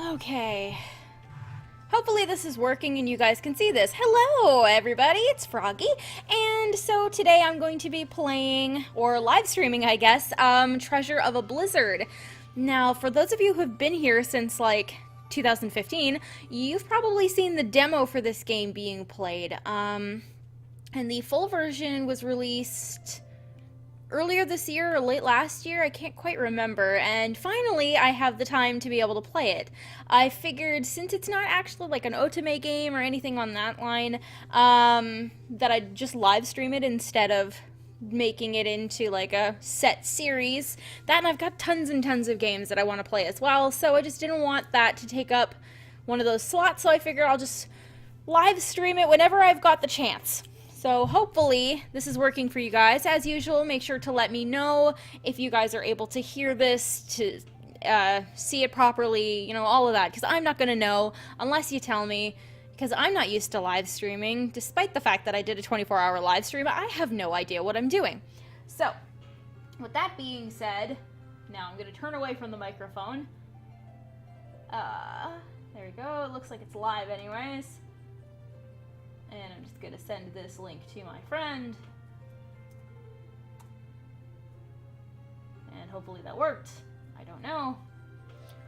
Okay. Hopefully this is working and you guys can see this. Hello everybody, it's Froggy. And so today I'm going to be playing, or live streaming I guess, Treasure of a Blizzard. Now for those of you who have been here since like 2015, you've probably seen the demo for this game being played. And the full version was released earlier this year or late last year, I can't quite remember, and finally I have the time to be able to play it. I figured since it's not actually like an otome game or anything on that line, that I'd just live stream it instead of making it into like a set series. That, and I've got tons and tons of games that I want to play as well, so I just didn't want that to take up one of those slots, so I figured I'll just live stream it whenever I've got the chance. So hopefully this is working for you guys. As usual, make sure to let me know if you guys are able to hear this, to see it properly, you know, all of that. Because I'm not going to know unless you tell me, because I'm not used to live streaming. Despite the fact that I did a 24-hour live stream, I have no idea what I'm doing. So, with that being said, now I'm going to turn away from the microphone. There we go. It looks like it's live anyways. And I'm just going to send this link to my friend. And hopefully that worked. I don't know.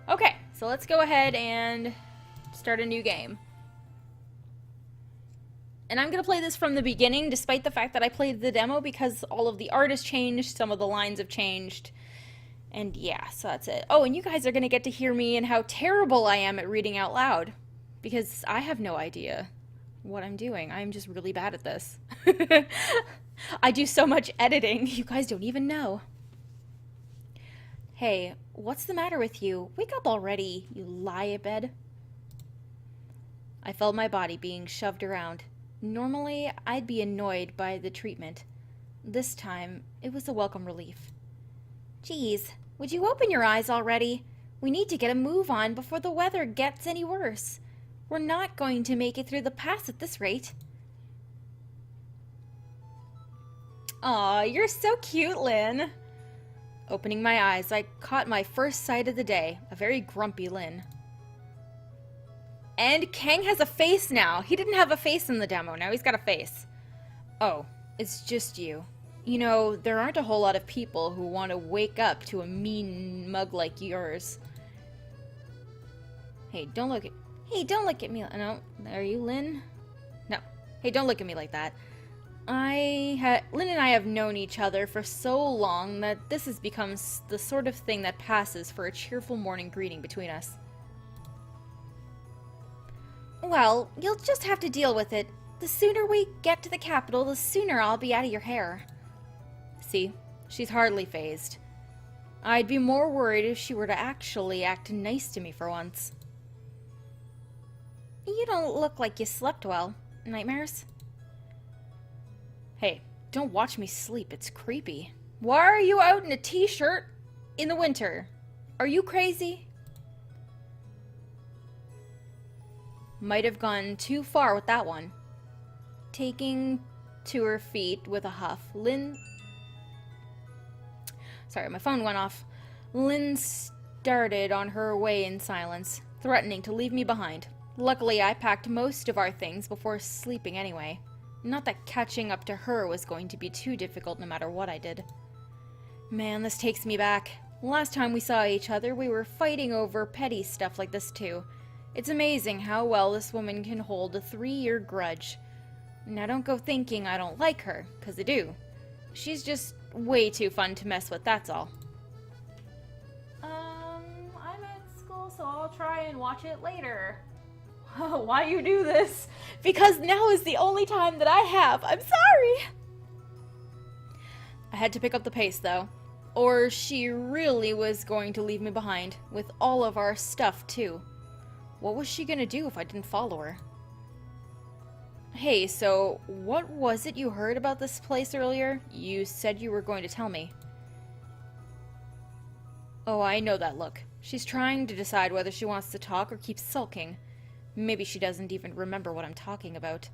Okay, so let's go ahead and start a new game. And I'm going to play this from the beginning, despite the fact that I played the demo, because all of the art has changed, some of the lines have changed. And yeah, so that's it. Oh, and you guys are going to get to hear me and how terrible I am at reading out loud. Because I have no idea what I'm doing. I'm just really bad at this. I do so much editing, you guys don't even know. Hey, what's the matter with you? Wake up already, you lie-a-bed. I felt my body being shoved around. Normally, I'd be annoyed by the treatment. This time, it was a welcome relief. Geez, would you open your eyes already? We need to get a move on before the weather gets any worse. We're not going to make it through the pass at this rate. Aw, you're so cute, Lynn. Opening my eyes, I caught my first sight of the day, a very grumpy Lynn. And Kang has a face now. He didn't have a face in the demo, now he's got a face. Oh, it's just you. You know, there aren't a whole lot of people who want to wake up to a mean mug like yours. Hey, don't look at me. No, are you Lynn? No. Hey, don't look at me like that. Lynn and I have known each other for so long that this has become the sort of thing that passes for a cheerful morning greeting between us. Well, you'll just have to deal with it. The sooner we get to the capital, the sooner I'll be out of your hair. See, she's hardly fazed. I'd be more worried if she were to actually act nice to me for once. You don't look like you slept well. Nightmares? Hey, don't watch me sleep. It's creepy. Why are you out in a t-shirt in the winter? Are you crazy? Might have gone too far with that one. Taking to her feet with a huff, Sorry, my phone went off. Lynn started on her way in silence, threatening to leave me behind. Luckily, I packed most of our things before sleeping anyway. Not that catching up to her was going to be too difficult no matter what I did. Man, this takes me back. Last time we saw each other, we were fighting over petty stuff like this too. It's amazing how well this woman can hold a 3-year grudge. Now don't go thinking I don't like her, 'cause I do. She's just way too fun to mess with, that's all. I'm at school, so I'll try and watch it later. Why you do this? Because now is the only time that I have. I'm sorry. I had to pick up the pace, though. Or she really was going to leave me behind, with all of our stuff, too. What was she gonna do if I didn't follow her? Hey, so what was it you heard about this place earlier? You said you were going to tell me. Oh, I know that look. She's trying to decide whether she wants to talk or keep sulking. Maybe she doesn't even remember what I'm talking about.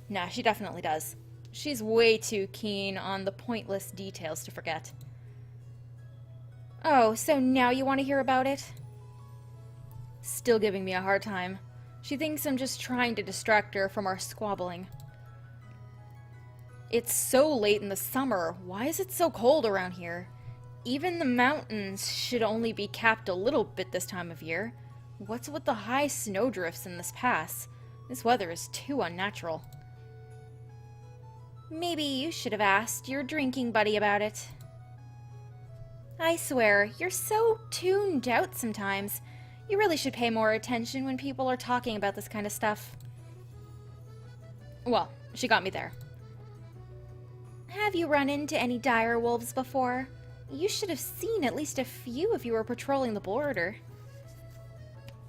Nah, she definitely does. She's way too keen on the pointless details to forget. Oh, so now you want to hear about it? Still giving me a hard time. She thinks I'm just trying to distract her from our squabbling. It's so late in the summer. Why is it so cold around here? Even the mountains should only be capped a little bit this time of year. What's with the high snowdrifts in this pass? This weather is too unnatural. Maybe you should have asked your drinking buddy about it. I swear, you're so tuned out sometimes. You really should pay more attention when people are talking about this kind of stuff. Well, she got me there. Have you run into any dire wolves before? You should have seen at least a few if you were patrolling the border.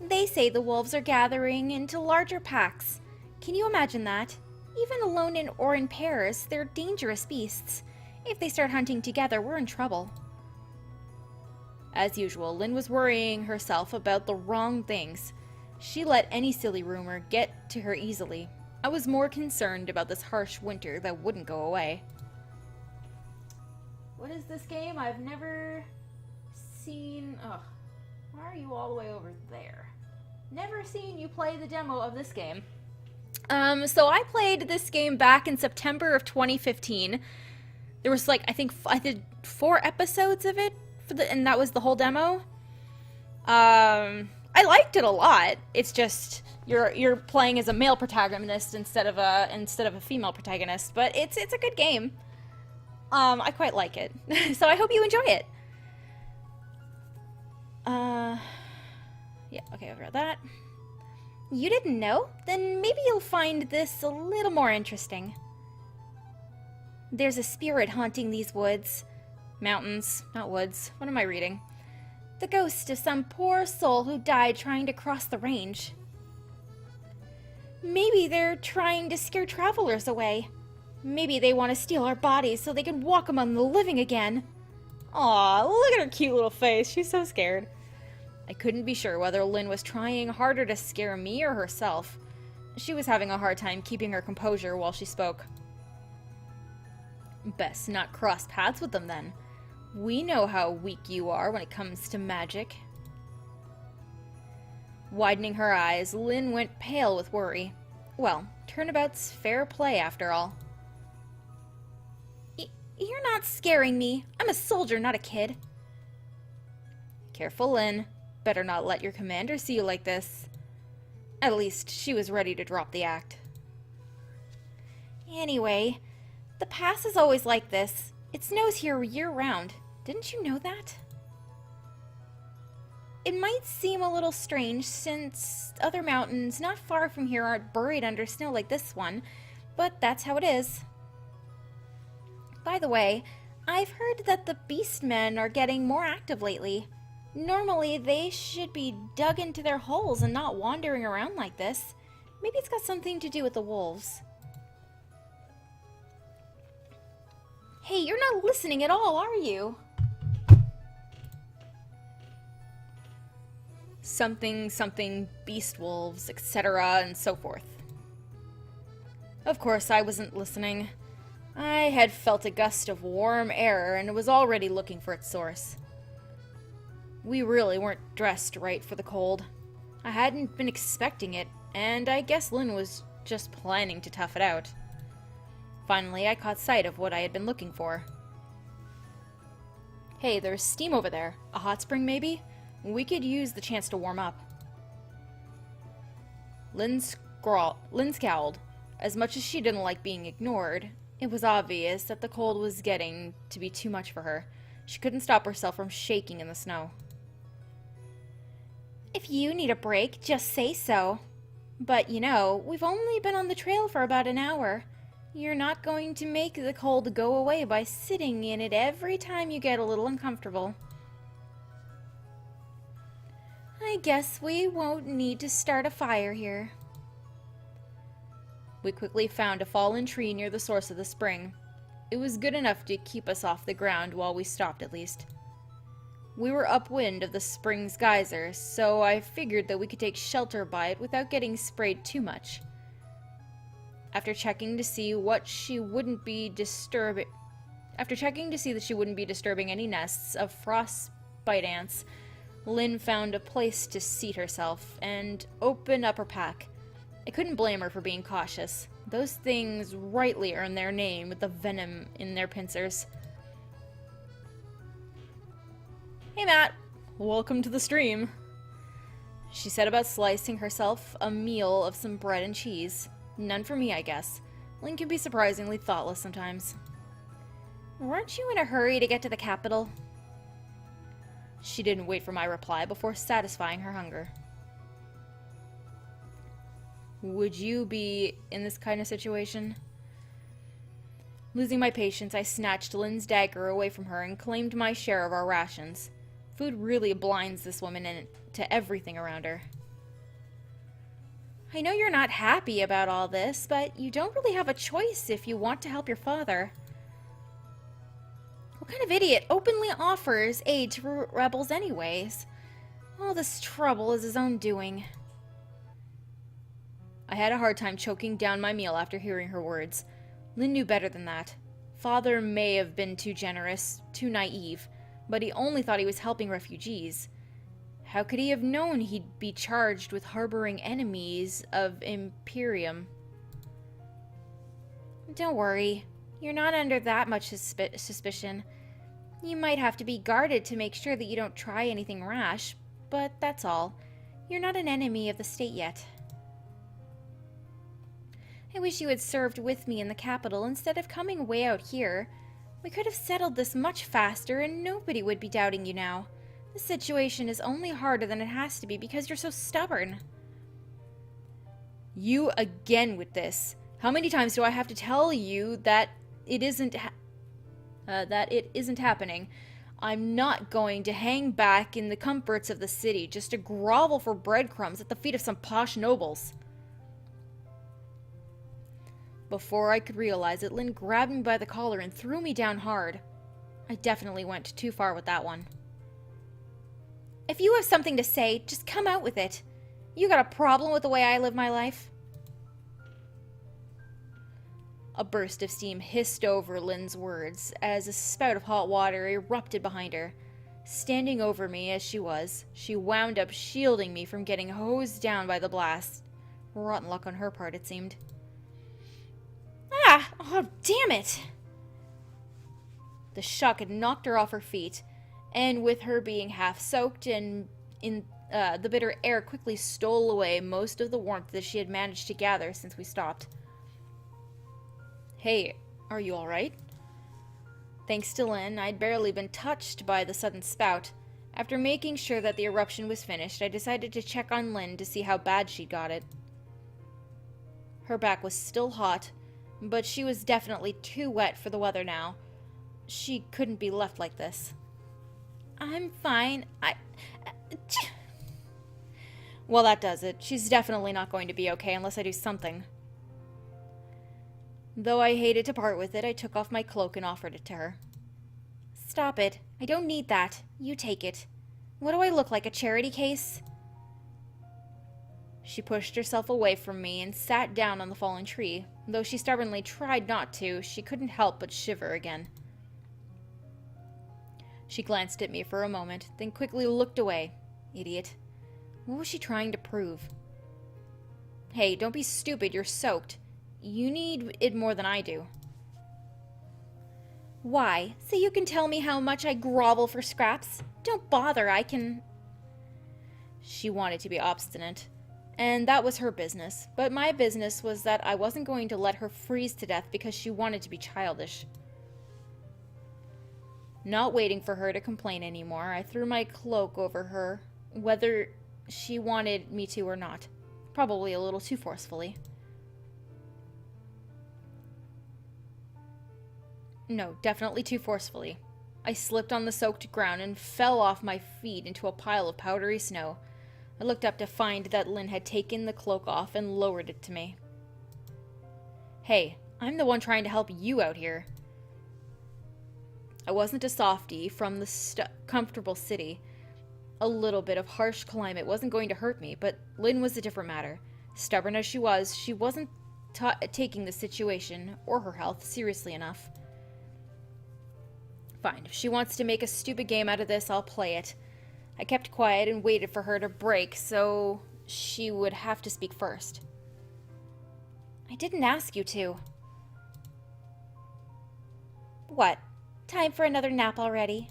They say the wolves are gathering into larger packs. Can you imagine that? Even alone or in pairs, they're dangerous beasts. If they start hunting together, we're in trouble. As usual, Lynn was worrying herself about the wrong things. She let any silly rumor get to her easily. I was more concerned about this harsh winter that wouldn't go away. What is this game? I've never seen... Ugh. Why are you all the way over there? Never seen you play the demo of this game. So I played this game back in September of 2015. There was like, I did 4 episodes of it, and that was the whole demo. I liked it a lot. It's just you're playing as a male protagonist instead of a female protagonist, but it's a good game. I quite like it. So I hope you enjoy it. Yeah, okay, I've read that. You didn't know? Then maybe you'll find this a little more interesting. There's a spirit haunting these woods. Mountains, not woods. What am I reading? The ghost of some poor soul who died trying to cross the range. Maybe they're trying to scare travelers away. Maybe they want to steal our bodies so they can walk among the living again. Aw, look at her cute little face. She's so scared. I couldn't be sure whether Lynn was trying harder to scare me or herself. She was having a hard time keeping her composure while she spoke. Best not cross paths with them then. We know how weak you are when it comes to magic. Widening her eyes, Lynn went pale with worry. Well, turnabout's fair play after all. You're not scaring me. I'm a soldier, not a kid. Careful, Lynn. Better not let your commander see you like this. At least, she was ready to drop the act. Anyway, the pass is always like this. It snows here year-round. Didn't you know that? It might seem a little strange since other mountains not far from here aren't buried under snow like this one, but that's how it is. By the way, I've heard that the beastmen are getting more active lately. Normally, they should be dug into their holes and not wandering around like this. Maybe it's got something to do with the wolves. Hey, you're not listening at all, are you? Something, beast wolves, etc., and so forth. Of course, I wasn't listening. I had felt a gust of warm air and was already looking for its source. We really weren't dressed right for the cold. I hadn't been expecting it, and I guess Lynn was just planning to tough it out. Finally, I caught sight of what I had been looking for. Hey, there's steam over there. A hot spring, maybe? We could use the chance to warm up. Lynn scowled. As much as she didn't like being ignored, it was obvious that the cold was getting to be too much for her. She couldn't stop herself from shaking in the snow. If you need a break, just say so. But, you know, we've only been on the trail for about an hour. You're not going to make the cold go away by sitting in it every time you get a little uncomfortable. I guess we won't need to start a fire here. We quickly found a fallen tree near the source of the spring. It was good enough to keep us off the ground while we stopped at least. We were upwind of the spring's geyser, so I figured that we could take shelter by it without getting sprayed too much. After checking to see that she wouldn't be disturbing any nests of frostbite ants, Lynn found a place to seat herself and open up her pack. I couldn't blame her for being cautious. Those things rightly earn their name with the venom in their pincers. Hey Matt, welcome to the stream. She set about slicing herself a meal of some bread and cheese. None for me, I guess. Lynn can be surprisingly thoughtless sometimes. Weren't you in a hurry to get to the capital? She didn't wait for my reply before satisfying her hunger. Would you be in this kind of situation? Losing my patience, I snatched Lynn's dagger away from her and claimed my share of our rations. Food really blinds this woman to everything around her. I know you're not happy about all this, but you don't really have a choice if you want to help your father. What kind of idiot openly offers aid to rebels anyways? All this trouble is his own doing. I had a hard time choking down my meal after hearing her words. Lynn knew better than that. Father may have been too generous, too naive, but he only thought he was helping refugees. How could he have known he'd be charged with harboring enemies of Imperium? Don't worry. You're not under that much suspicion. You might have to be guarded to make sure that you don't try anything rash, but that's all. You're not an enemy of the state yet. I wish you had served with me in the capital instead of coming way out here. We could have settled this much faster and nobody would be doubting you now. The situation is only harder than it has to be because you're so stubborn. You again with this. How many times do I have to tell you that it isn't happening? I'm not going to hang back in the comforts of the city just to grovel for breadcrumbs at the feet of some posh nobles. Before I could realize it, Lynn grabbed me by the collar and threw me down hard. I definitely went too far with that one. If you have something to say, just come out with it. You got a problem with the way I live my life? A burst of steam hissed over Lynn's words as a spout of hot water erupted behind her. Standing over me as she was, she wound up shielding me from getting hosed down by the blast. Rotten luck on her part, it seemed. Ah! Oh, damn it! The shock had knocked her off her feet, and with her being half soaked and the bitter air quickly stole away most of the warmth that she had managed to gather since we stopped. Hey, are you alright? Thanks to Lynn, I'd barely been touched by the sudden spout. After making sure that the eruption was finished, I decided to check on Lynn to see how bad she'd got it. Her back was still hot, but she was definitely too wet for the weather now. She couldn't be left like this. I'm fine. Well, that does it. She's definitely not going to be okay unless I do something. Though I hated to part with it, I took off my cloak and offered it to her. Stop it. I don't need that. You take it. What do I look like, a charity case? She pushed herself away from me and sat down on the fallen tree. Though she stubbornly tried not to, she couldn't help but shiver again. She glanced at me for a moment, then quickly looked away. Idiot. What was she trying to prove? Hey, don't be stupid, you're soaked. You need it more than I do. Why? So you can tell me how much I grovel for scraps? Don't bother, I can... She wanted to be obstinate, and that was her business. But my business was that I wasn't going to let her freeze to death because she wanted to be childish. Not waiting for her to complain anymore, I threw my cloak over her, whether she wanted me to or not. Probably a little too forcefully. No, definitely too forcefully. I slipped on the soaked ground and fell off my feet into a pile of powdery snow. I looked up to find that Lynn had taken the cloak off and lowered it to me. Hey, I'm the one trying to help you out here. I wasn't a softie from the comfortable city. A little bit of harsh climate wasn't going to hurt me, but Lynn was a different matter. Stubborn as she wasn't taking the situation, or her health, seriously enough. Fine, if she wants to make a stupid game out of this, I'll play it. I kept quiet and waited for her to break, so she would have to speak first. I didn't ask you to. What? Time for another nap already?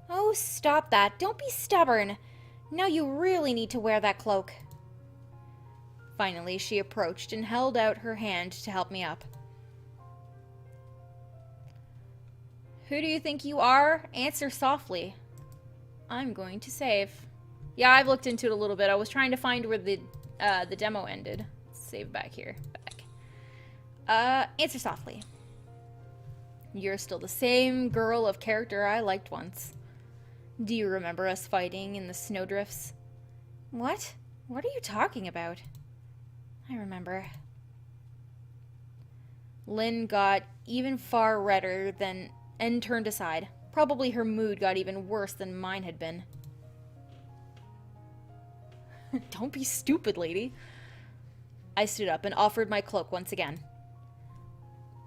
Oh, stop that. Don't be stubborn. Now you really need to wear that cloak. Finally, she approached and held out her hand to help me up. Who do you think you are? Answer softly. I'm going to save. Yeah, I've looked into it a little bit. I was trying to find where the demo ended. Let's save back here. Back. Answer softly. You're still the same girl of character I liked once. Do you remember us fighting in the snowdrifts? What? What are you talking about? I remember. Lynn got even far redder than and turned aside. Probably her mood got even worse than mine had been. Don't be stupid, lady. I stood up and offered my cloak once again.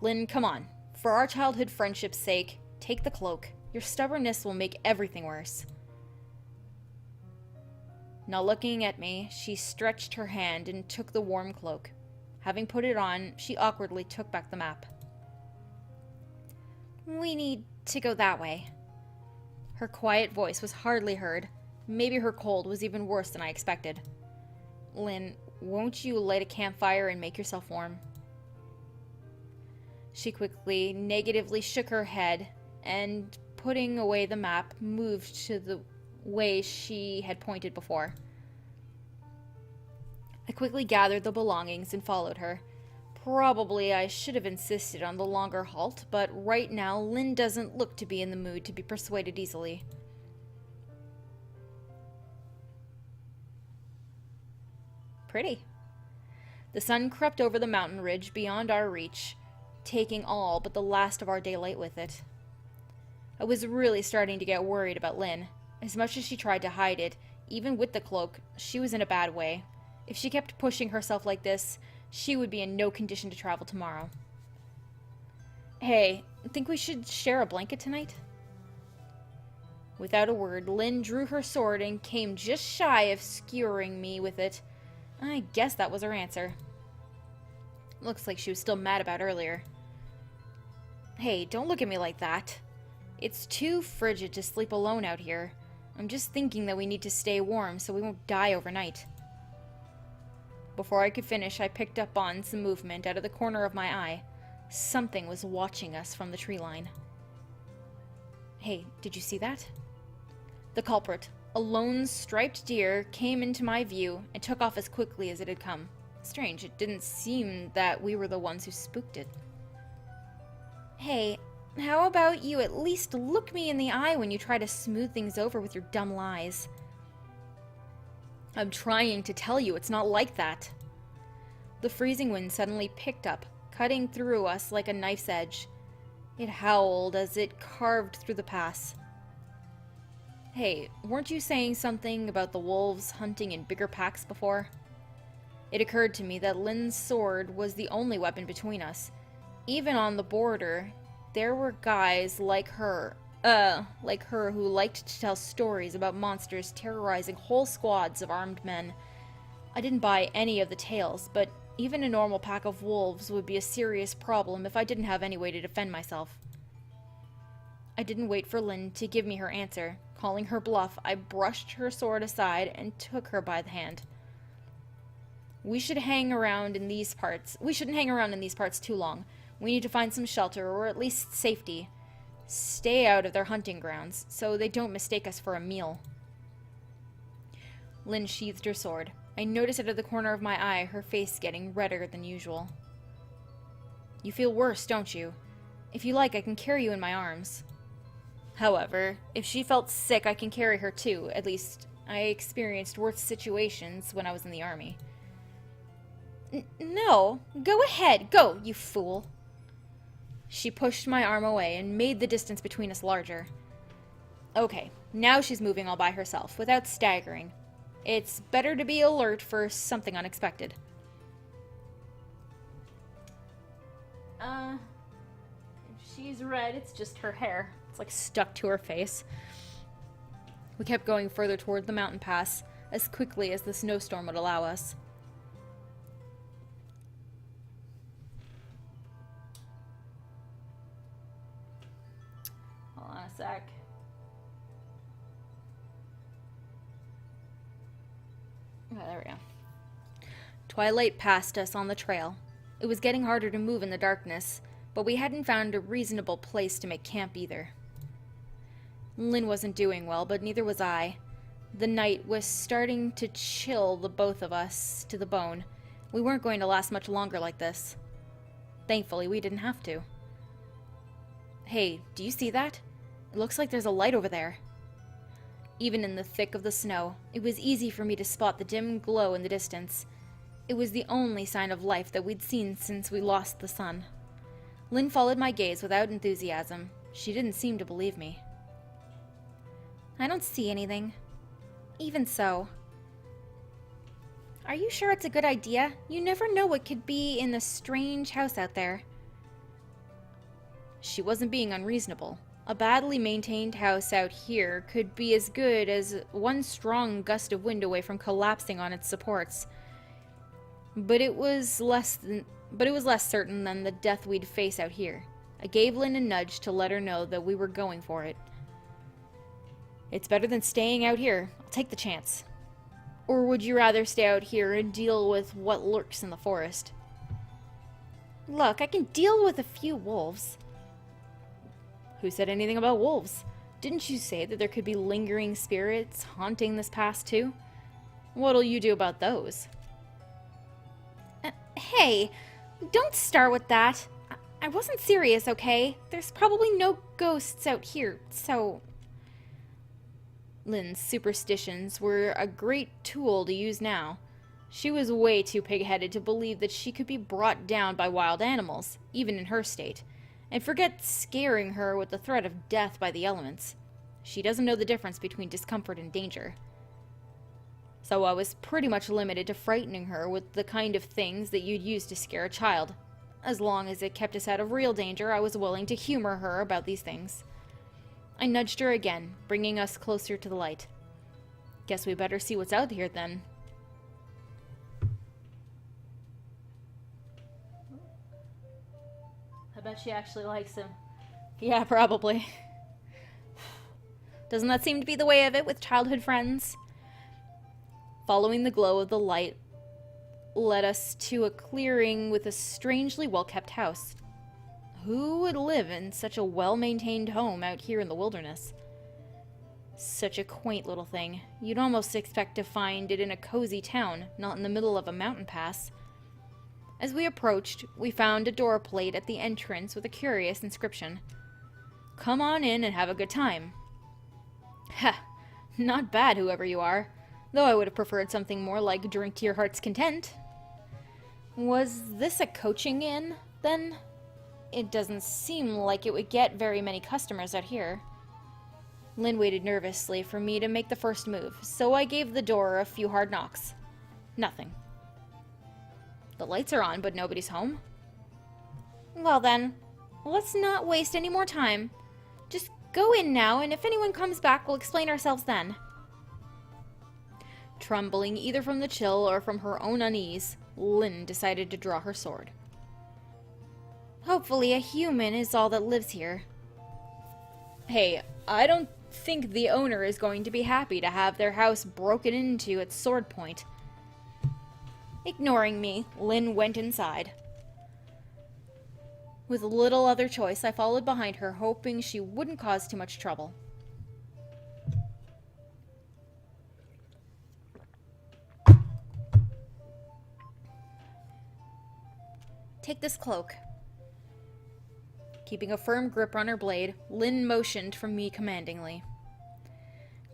Lynn, come on. For our childhood friendship's sake, take the cloak. Your stubbornness will make everything worse. Not looking at me, she stretched her hand and took the warm cloak. Having put it on, she awkwardly took back the map. We need to go that way. Her quiet voice was hardly heard. Maybe her cold was even worse than I expected. Lynn, won't you light a campfire and make yourself warm? She quickly, negatively shook her head and, putting away the map, moved to the way she had pointed before. I quickly gathered the belongings and followed her. Probably I should have insisted on the longer halt, but right now Lynn doesn't look to be in the mood to be persuaded easily. Pretty. The sun crept over the mountain ridge beyond our reach, taking all but the last of our daylight with it. I was really starting to get worried about Lynn. As much as she tried to hide it, even with the cloak, she was in a bad way. If she kept pushing herself like this, she would be in no condition to travel tomorrow. Hey, think we should share a blanket tonight? Without a word, Lynn drew her sword and came just shy of skewering me with it. I guess that was her answer. Looks like she was still mad about earlier. Hey, don't look at me like that. It's too frigid to sleep alone out here. I'm just thinking that we need to stay warm so we won't die overnight. Before I could finish, I picked up on some movement out of the corner of my eye. Something was watching us from the tree line. Hey, did you see that? The culprit, a lone striped deer, came into my view and took off as quickly as it had come. Strange, it didn't seem that we were the ones who spooked it. Hey, how about you at least look me in the eye when you try to smooth things over with your dumb lies? I'm trying to tell you it's not like that. The freezing wind suddenly picked up, cutting through us like a knife's edge. It howled as it carved through the pass. Hey, weren't you saying something about the wolves hunting in bigger packs before? It occurred to me that Lynn's sword was the only weapon between us. Even on the border, there were guys like her who liked to tell stories about monsters terrorizing whole squads of armed men. I didn't buy any of the tales, but even a normal pack of wolves would be a serious problem if I didn't have any way to defend myself. I didn't wait for Lynn to give me her answer. Calling her bluff, I brushed her sword aside and took her by the hand. We shouldn't hang around in these parts too long. We need to find some shelter, or at least safety. Stay out of their hunting grounds, so they don't mistake us for a meal. Lynn sheathed her sword. I noticed out of the corner of my eye her face getting redder than usual. You feel worse, don't you? If you like, I can carry you in my arms. However, if she felt sick, I can carry her too. At least, I experienced worse situations when I was in the army. No, go ahead, go, you fool. She pushed my arm away and made the distance between us larger. Okay, now she's moving all by herself, without staggering. It's better to be alert for something unexpected. If she's red, it's just her hair. It's like stuck to her face. We kept going further toward the mountain pass as quickly as the snowstorm would allow us. Hold on a sec. Oh, there we go. Twilight passed us on the trail. It was getting harder to move in the darkness, but we hadn't found a reasonable place to make camp either. Lynn wasn't doing well, but neither was I. The night was starting to chill the both of us to the bone. We weren't going to last much longer like this. Thankfully, we didn't have to. Hey, do you see that? It looks like there's a light over there. Even in the thick of the snow, it was easy for me to spot the dim glow in the distance. It was the only sign of life that we'd seen since we lost the sun. Lynn followed my gaze without enthusiasm. She didn't seem to believe me. I don't see anything. Even so. Are you sure it's a good idea? You never know what could be in the strange house out there. She wasn't being unreasonable. A badly maintained house out here could be as good as one strong gust of wind away from collapsing on its supports. But it was less certain than the death we'd face out here. I gave Lynn a nudge to let her know that we were going for it. It's better than staying out here. I'll take the chance. Or would you rather stay out here and deal with what lurks in the forest? Look, I can deal with a few wolves. Who said anything about wolves? Didn't you say that there could be lingering spirits haunting this pass too? What'll you do about those? Hey, don't start with that. I wasn't serious, okay? There's probably no ghosts out here, so... Lynn's superstitions were a great tool to use now. She was way too pig-headed to believe that she could be brought down by wild animals, even in her state, and forget scaring her with the threat of death by the elements. She doesn't know the difference between discomfort and danger. So I was pretty much limited to frightening her with the kind of things that you'd use to scare a child. As long as it kept us out of real danger, I was willing to humor her about these things. I nudged her again, bringing us closer to the light. Guess we better see what's out here then. I bet she actually likes him. Yeah, probably. Doesn't that seem to be the way of it with childhood friends? Following the glow of the light led us to a clearing with a strangely well-kept house. Who would live in such a well-maintained home out here in the wilderness? Such a quaint little thing. You'd almost expect to find it in a cozy town, not in the middle of a mountain pass. As we approached, we found a door plate at the entrance with a curious inscription. Come on in and have a good time. Ha! Not bad, whoever you are. Though I would have preferred something more like drink to your heart's content. Was this a coaching inn, then? It doesn't seem like it would get very many customers out here. Lynn waited nervously for me to make the first move, so I gave the door a few hard knocks. Nothing. The lights are on, but nobody's home. Well then, let's not waste any more time. Just go in now, and if anyone comes back, we'll explain ourselves then. Trembling either from the chill or from her own unease, Lynn decided to draw her sword. Hopefully a human is all that lives here. Hey, I don't think the owner is going to be happy to have their house broken into at sword point. Ignoring me, Lynn went inside. With little other choice, I followed behind her, hoping she wouldn't cause too much trouble. Take this cloak. Keeping a firm grip on her blade, Lynn motioned for me commandingly.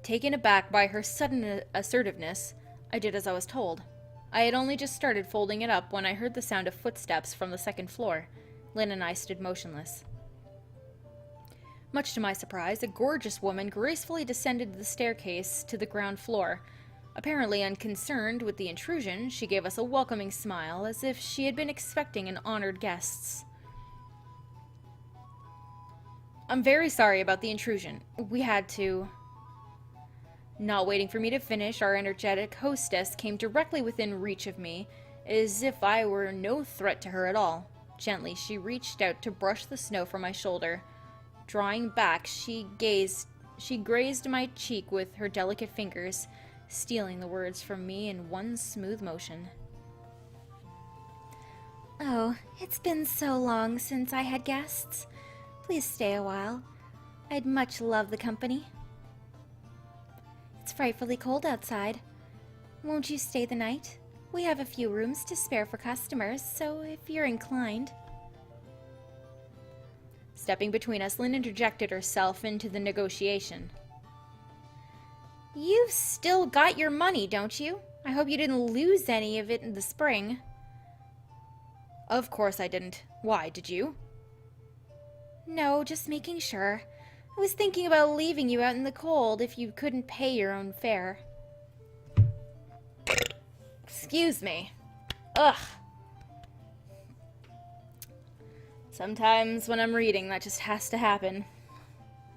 Taken aback by her sudden assertiveness, I did as I was told. I had only just started folding it up when I heard the sound of footsteps from the second floor. Lynn and I stood motionless. Much to my surprise, a gorgeous woman gracefully descended the staircase to the ground floor. Apparently unconcerned with the intrusion, she gave us a welcoming smile, as if she had been expecting an honored guest. I'm very sorry about the intrusion. We had to. Not waiting for me to finish, our energetic hostess came directly within reach of me, as if I were no threat to her at all. Gently, she reached out to brush the snow from my shoulder. Drawing back, she grazed my cheek with her delicate fingers, stealing the words from me in one smooth motion. Oh, it's been so long since I had guests. Please stay a while. I'd much love the company. It's frightfully cold outside. Won't you stay the night? We have a few rooms to spare for customers, so if you're inclined. Stepping between us, Lynn interjected herself into the negotiation. You've still got your money, don't you? I hope you didn't lose any of it in the spring. Of course I didn't. Why, did you? No, just making sure. I was thinking about leaving you out in the cold if you couldn't pay your own fare. Excuse me. Ugh. Sometimes when I'm reading, that just has to happen.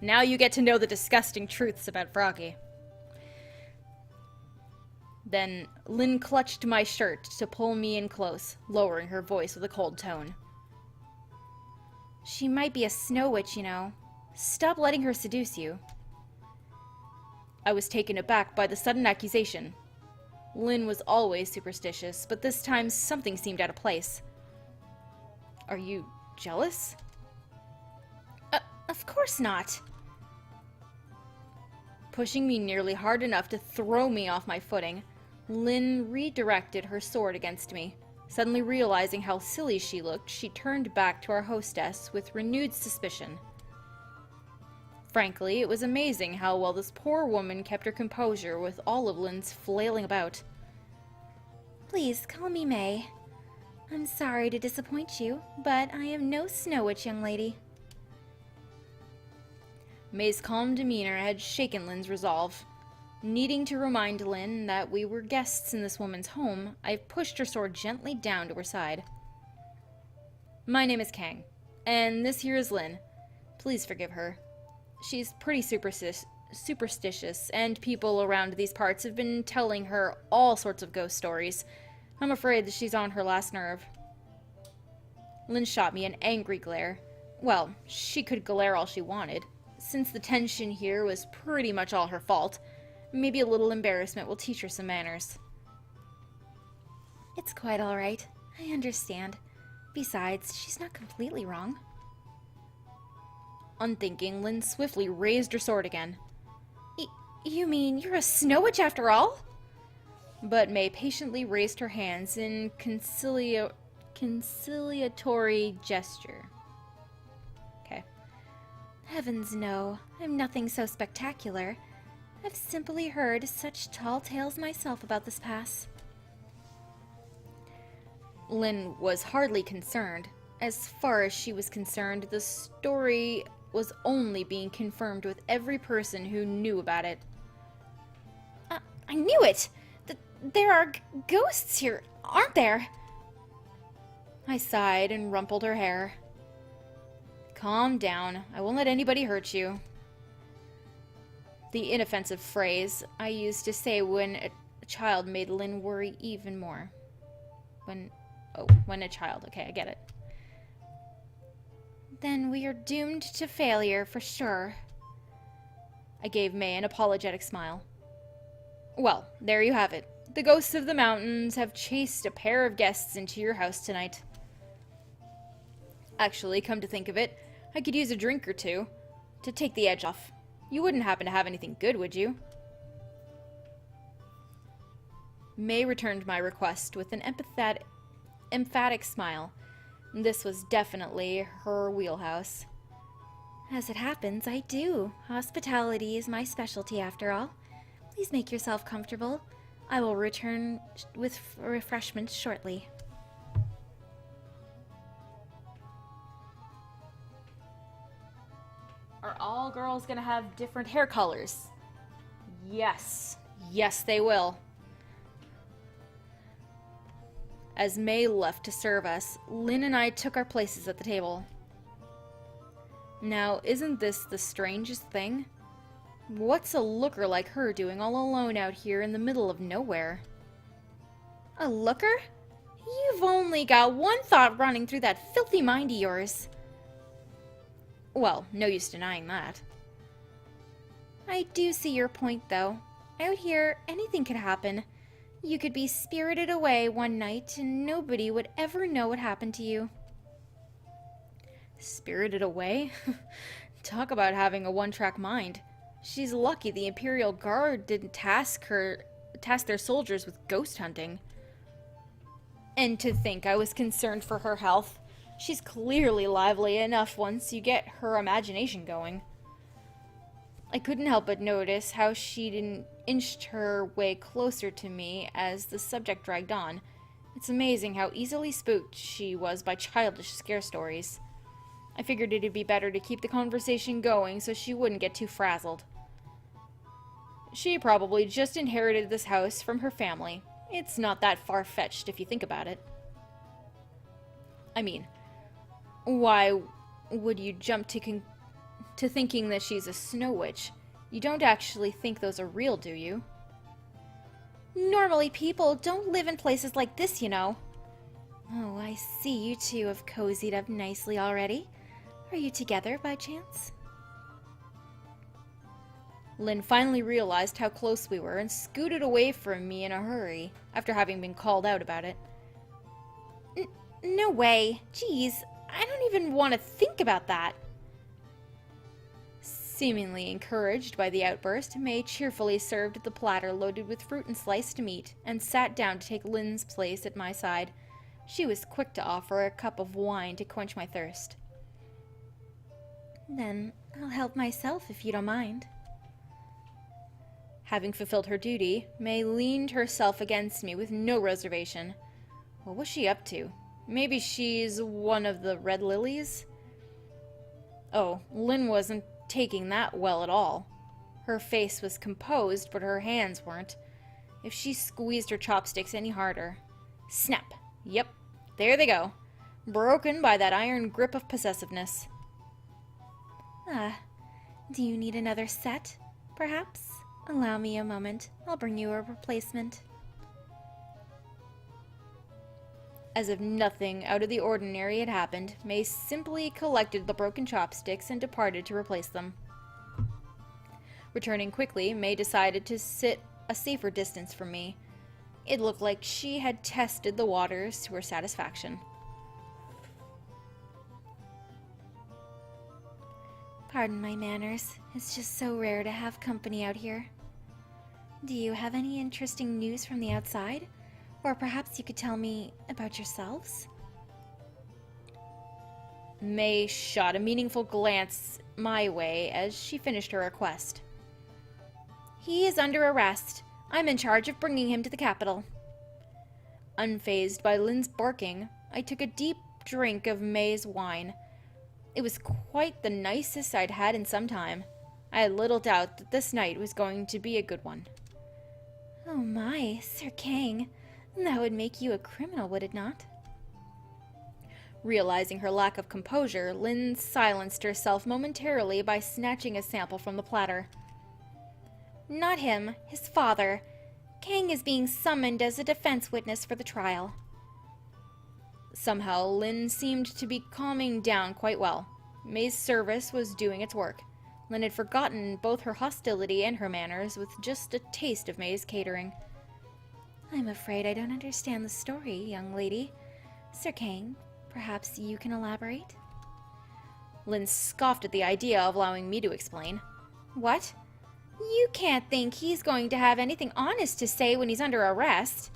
Now you get to know the disgusting truths about Froggy. Then Lynn clutched my shirt to pull me in close, lowering her voice with a cold tone. She might be a snow witch, you know. Stop letting her seduce you. I was taken aback by the sudden accusation. Lynn was always superstitious, but this time something seemed out of place. Are you jealous? Of course not. Pushing me nearly hard enough to throw me off my footing, Lynn redirected her sword against me. Suddenly realizing how silly she looked, she turned back to our hostess with renewed suspicion. Frankly, it was amazing how well this poor woman kept her composure with all of Lynn's flailing about. Please call me May. I'm sorry to disappoint you, but I am no snow witch, young lady. May's calm demeanor had shaken Lynn's resolve. Needing to remind Lynn that we were guests in this woman's home, I pushed her sword gently down to her side. My name is Kang, and this here is Lynn. Please forgive her. She's pretty superstitious, and people around these parts have been telling her all sorts of ghost stories. I'm afraid that she's on her last nerve. Lynn shot me an angry glare. Well, she could glare all she wanted. Since the tension here was pretty much all her fault, maybe a little embarrassment will teach her some manners. It's quite all right. I understand. Besides, she's not completely wrong. Unthinking, Lynn swiftly raised her sword again. You mean you're a snow witch after all? But May patiently raised her hands in conciliatory gesture. Okay. Heavens no, I'm nothing so spectacular. I've simply heard such tall tales myself about this pass. Lynn was hardly concerned. As far as she was concerned, the story was only being confirmed with every person who knew about it. I knew it! There are ghosts here, aren't there? I sighed and rumpled her hair. Calm down. I won't let anybody hurt you. The inoffensive phrase I used to say when a child made Lynn worry even more. When a child. Okay, I get it. Then we are doomed to failure for sure. I gave May an apologetic smile. Well, there you have it. The ghosts of the mountains have chased a pair of guests into your house tonight. Actually, come to think of it, I could use a drink or two to take the edge off. You wouldn't happen to have anything good, would you? May returned my request with an emphatic smile. This was definitely her wheelhouse. As it happens, I do. Hospitality is my specialty, after all. Please make yourself comfortable. I will return with refreshments shortly. Are all girls gonna have different hair colors? Yes. Yes, they will. As May left to serve us, Lynn and I took our places at the table. Now, isn't this the strangest thing? What's a looker like her doing all alone out here in the middle of nowhere? A looker? You've only got one thought running through that filthy mind of yours. Well, no use denying that. I do see your point, though. Out here, anything could happen. You could be spirited away one night and nobody would ever know what happened to you. Spirited away? Talk about having a one-track mind. She's lucky the Imperial Guard didn't task their soldiers with ghost hunting. And to think I was concerned for her health. She's clearly lively enough once you get her imagination going. I couldn't help but notice how she didn't inched her way closer to me as the subject dragged on. It's amazing how easily spooked she was by childish scare stories. I figured it'd be better to keep the conversation going so she wouldn't get too frazzled. She probably just inherited this house from her family. It's not that far-fetched if you think about it. I mean, why would you jump to thinking that she's a snow witch? You don't actually think those are real, do you? Normally people don't live in places like this, you know. Oh, I see you two have cozied up nicely already. Are you together by chance? Lynn finally realized how close we were and scooted away from me in a hurry after having been called out about it. No way. Jeez, I don't even want to think about that. Seemingly encouraged by the outburst, May cheerfully served the platter loaded with fruit and sliced meat and sat down to take Lynn's place at my side. She was quick to offer a cup of wine to quench my thirst. Then I'll help myself if you don't mind. Having fulfilled her duty, May leaned herself against me with no reservation. What was she up to? Maybe she's one of the red lilies? Oh, Lynn wasn't taking that well at all. Her face was composed, but her hands weren't. If she squeezed her chopsticks any harder. Snap! Yep, there they go. Broken by that iron grip of possessiveness. Do you need another set, perhaps? Allow me a moment. I'll bring you a replacement. As if nothing out of the ordinary had happened, May simply collected the broken chopsticks and departed to replace them. Returning quickly, May decided to sit a safer distance from me. It looked like she had tested the waters to her satisfaction. Pardon my manners. It's just so rare to have company out here. Do you have any interesting news from the outside? Or perhaps you could tell me about yourselves? May shot a meaningful glance my way as she finished her request. He is under arrest. I'm in charge of bringing him to the capital. Unfazed by Lynn's barking, I took a deep drink of May's wine. It was quite the nicest I'd had in some time. I had little doubt that this night was going to be a good one. Oh my, Sir Kang. That would make you a criminal, would it not? Realizing her lack of composure, Lynn silenced herself momentarily by snatching a sample from the platter. Not him, his father. Kang is being summoned as a defense witness for the trial. Somehow, Lynn seemed to be calming down quite well. May's service was doing its work. Lynn had forgotten both her hostility and her manners with just a taste of May's catering. I'm afraid I don't understand the story, young lady. Sir Kang, perhaps you can elaborate? Lynn scoffed at the idea of allowing me to explain. What? You can't think he's going to have anything honest to say when he's under arrest.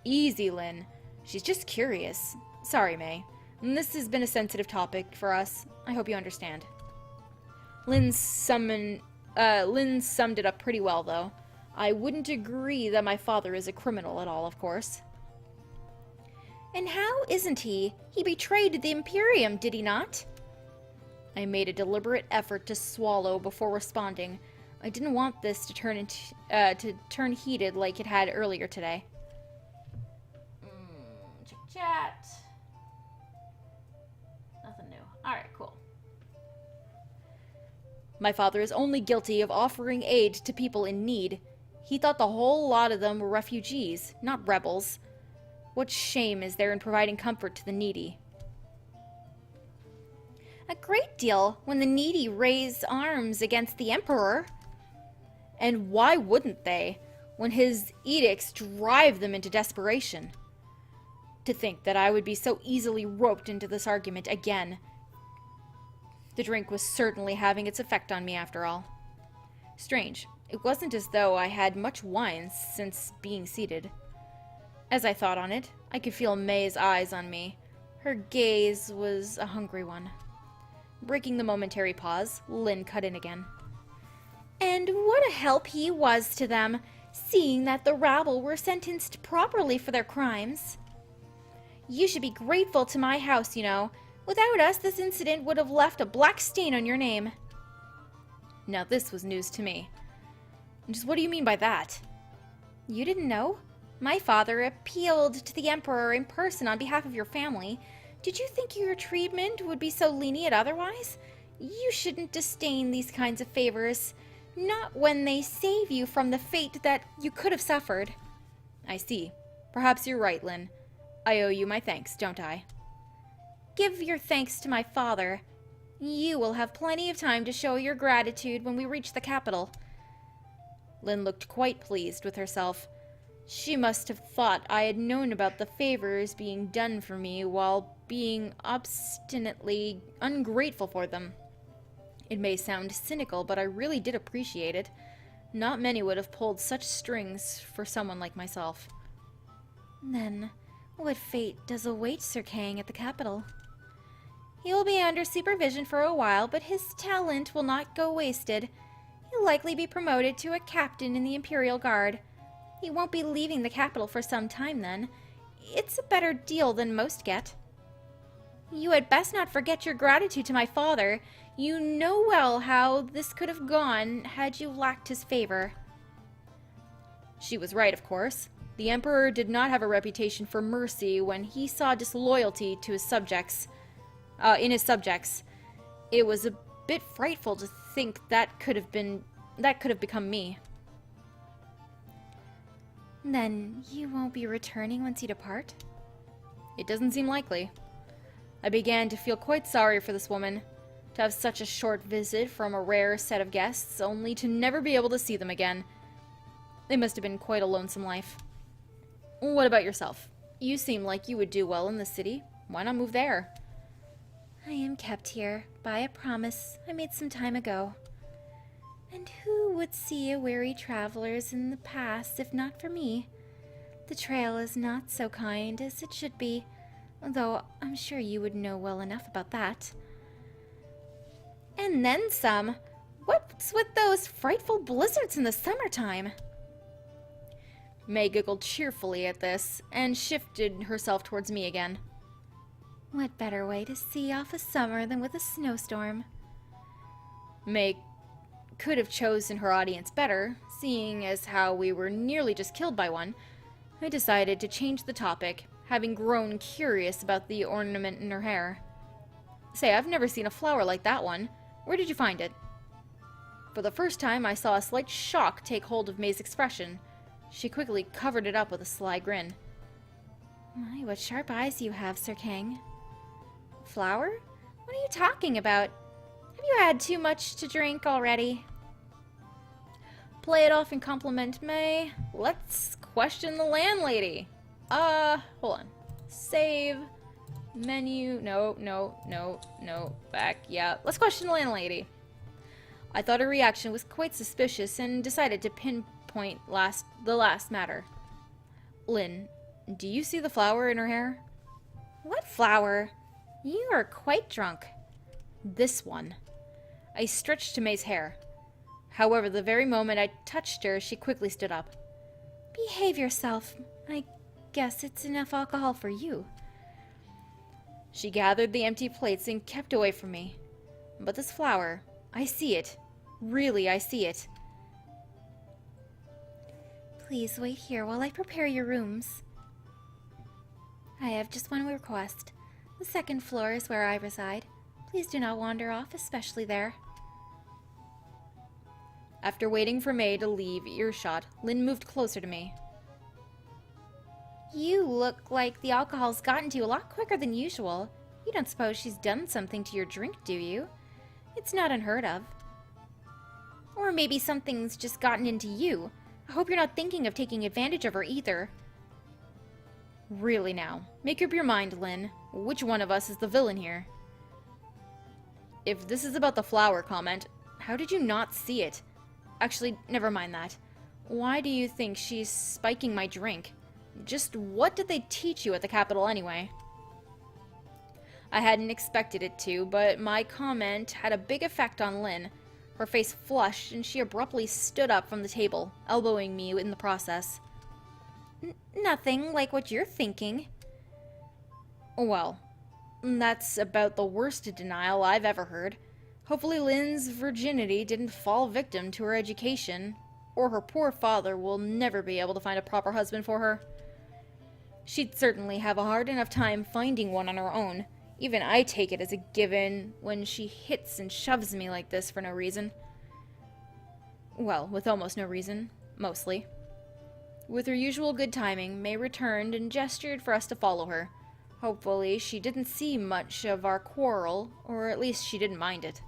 Easy, Lynn. She's just curious. Sorry, May. This has been a sensitive topic for us. I hope you understand. Lynn summed it up pretty well, though. I wouldn't agree that my father is a criminal at all, of course. And how isn't he? He betrayed the Imperium, did he not? I made a deliberate effort to swallow before responding. I didn't want this to turn heated like it had earlier today. Chat. Nothing new. Alright, cool. My father is only guilty of offering aid to people in need. He thought the whole lot of them were refugees, not rebels. What shame is there in providing comfort to the needy? A great deal when the needy raise arms against the emperor. And why wouldn't they, when his edicts drive them into desperation? To think that I would be so easily roped into this argument again. The drink was certainly having its effect on me after all. Strange, it wasn't as though I had much wine since being seated. As I thought on it, I could feel May's eyes on me. Her gaze was a hungry one. Breaking the momentary pause, Lynn cut in again. And what a help he was to them, seeing that the rabble were sentenced properly for their crimes. You should be grateful to my house, you know. Without us, this incident would have left a black stain on your name. Now this was news to me. Just what do you mean by that? You didn't know? My father appealed to the emperor in person on behalf of your family. Did you think your treatment would be so lenient otherwise? You shouldn't disdain these kinds of favors. Not when they save you from the fate that you could have suffered. I see. Perhaps you're right, Lynn. I owe you my thanks, don't I? Give your thanks to my father. You will have plenty of time to show your gratitude when we reach the capital. Lynn looked quite pleased with herself. She must have thought I had known about the favors being done for me while being obstinately ungrateful for them. It may sound cynical, but I really did appreciate it. Not many would have pulled such strings for someone like myself. Then, what fate does await Sir Kang at the capital? He will be under supervision for a while, but his talent will not go wasted. He'll likely be promoted to a captain in the Imperial Guard. He won't be leaving the capital for some time then. It's a better deal than most get. You had best not forget your gratitude to my father. You know well how this could have gone had you lacked his favor. She was right, of course. The Emperor did not have a reputation for mercy when he saw disloyalty to his subjects. In his subjects. It was a bit frightful to think that could have become me. Then you won't be returning once you depart? It doesn't seem likely. I began to feel quite sorry for this woman. To have such a short visit from a rare set of guests, only to never be able to see them again. It must have been quite a lonesome life. What about yourself? You seem like you would do well in the city. Why not move there? I am kept here by a promise I made some time ago. And who would see a weary travelers in the pass if not for me? The trail is not so kind as it should be, though I'm sure you would know well enough about that. And then some. What's with those frightful blizzards in the summertime? May giggled cheerfully at this and shifted herself towards me again. What better way to see off a summer than with a snowstorm? May could have chosen her audience better, seeing as how we were nearly just killed by one. I decided to change the topic, having grown curious about the ornament in her hair. Say, I've never seen a flower like that one. Where did you find it? For the first time, I saw a slight shock take hold of May's expression. She quickly covered it up with a sly grin. My, what sharp eyes you have, Sir Kang. Flower? What are you talking about? Have you had too much to drink already? Play it off and compliment May. Let's question the landlady. Hold on. Save. Menu. No. Back. Yeah. Let's question the landlady. I thought her reaction was quite suspicious and decided to pinpoint the last matter. Lynn, do you see the flower in her hair? What flower? You are quite drunk. This one. I stretched to May's hair. However, the very moment I touched her, she quickly stood up. Behave yourself. I guess it's enough alcohol for you. She gathered the empty plates and kept away from me. But this flower, I see it. Really, I see it. Please wait here while I prepare your rooms. I have just one request. The second floor is where I reside. Please do not wander off, especially there. After waiting for May to leave earshot, Lynn moved closer to me. You look like the alcohol's gotten to you a lot quicker than usual. You don't suppose she's done something to your drink, do you? It's not unheard of. Or maybe something's just gotten into you. I hope you're not thinking of taking advantage of her either. Really now, make up your mind, Lynn. Which one of us is the villain here? If this is about the flower comment, how did you not see it? Actually, never mind that. Why do you think she's spiking my drink? Just what did they teach you at the Capitol anyway? I hadn't expected it to, but my comment had a big effect on Lynn. Her face flushed, and she abruptly stood up from the table, elbowing me in the process. Nothing like what you're thinking. Well, that's about the worst denial I've ever heard. Hopefully Lynn's virginity didn't fall victim to her education, or her poor father will never be able to find a proper husband for her. She'd certainly have a hard enough time finding one on her own. Even I take it as a given when she hits and shoves me like this for no reason. Well, with almost no reason. Mostly. With her usual good timing, May returned and gestured for us to follow her. Hopefully, she didn't see much of our quarrel, or at least she didn't mind it.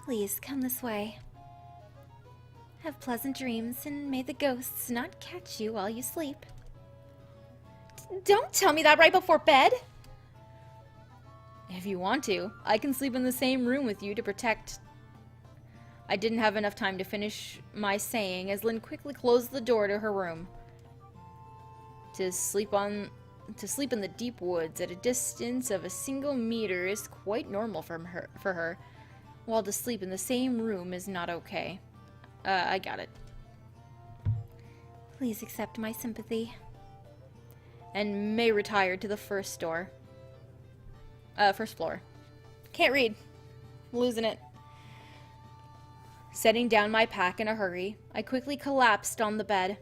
Please, come this way. Have pleasant dreams, and may the ghosts not catch you while you sleep. Don't tell me that right before bed! If you want to, I can sleep in the same room with you to protect... I didn't have enough time to finish my saying as Lynn quickly closed the door to her room. To sleep in the deep woods at a distance of a single meter is quite normal for her, while to sleep in the same room is not okay. I got it. Please accept my sympathy. And May retired to the first floor. Can't read. Losing it. Setting down my pack in a hurry, I quickly collapsed on the bed.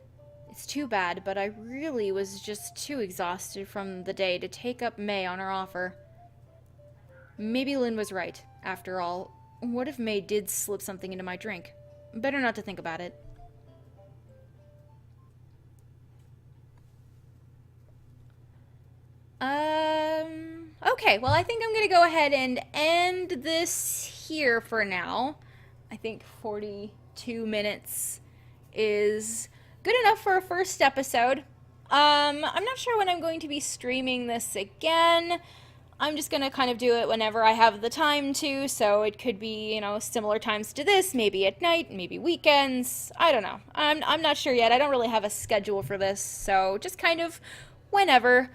It's too bad, but I really was just too exhausted from the day to take up May on her offer. Maybe Lynn was right. After all, what if May did slip something into my drink? Better not to think about it. Okay, well, I think I'm gonna go ahead and end this here for now. I think 42 minutes is good enough for a first episode. I'm not sure when I'm going to be streaming this again. I'm just gonna kind of do it whenever I have the time to, so it could be, similar times to this, maybe at night, maybe weekends. I don't know. I'm not sure yet. I don't really have a schedule for this, so just kind of whenever.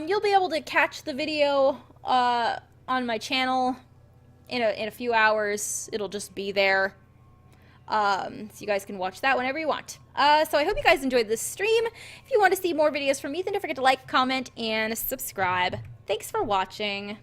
You'll be able to catch the video on my channel in a few hours. It'll just be there. So you guys can watch that whenever you want. So I hope you guys enjoyed this stream. If you want to see more videos from me, then don't forget to like, comment, and subscribe. Thanks for watching.